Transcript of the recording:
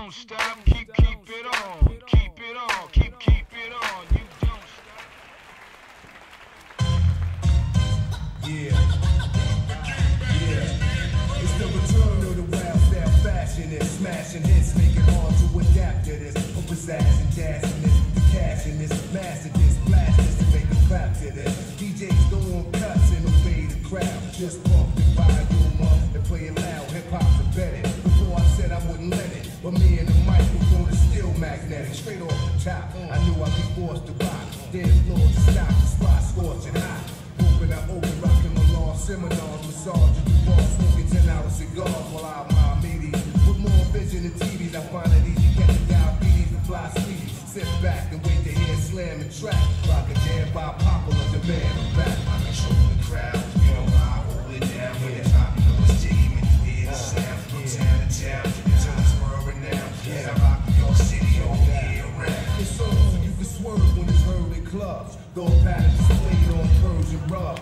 don't stop, keep it on, keep it on, keep it on, you don't stop. Yeah. It's the return of the wild style fashionist, smashing hits, make it hard to adapt to this. Pizzazz and jazz in this, the cash in this, master this, blast this, to make a clap to this. DJs go on cuts and obey the crowd. Just pump the volume up and play it loud. Hip hop's embedded. Before I said I wouldn't let it, but me and the microphone is still magnetic. Straight off the top, I knew I'd be forced to rock. Dead floor to stop, the spot scorching hot. Open, rocking my law seminars, massaging the ball, smoking 10-hour cigars while I'm my meaty. With more vision than TVs, I find it easy catching diabetes and fly speedy. Sit back and wait to hear slam and track. Rock a jam by popular demand. I'm back. I control the crowd. You know I hold it down when it's hot. You know it's jiggy when you hear the sound. From town to town, until it's world renowned. Yeah, I rock your city all year round. It's so you can swerve when it's heard in clubs. Gold patterns displayed on Persian rug.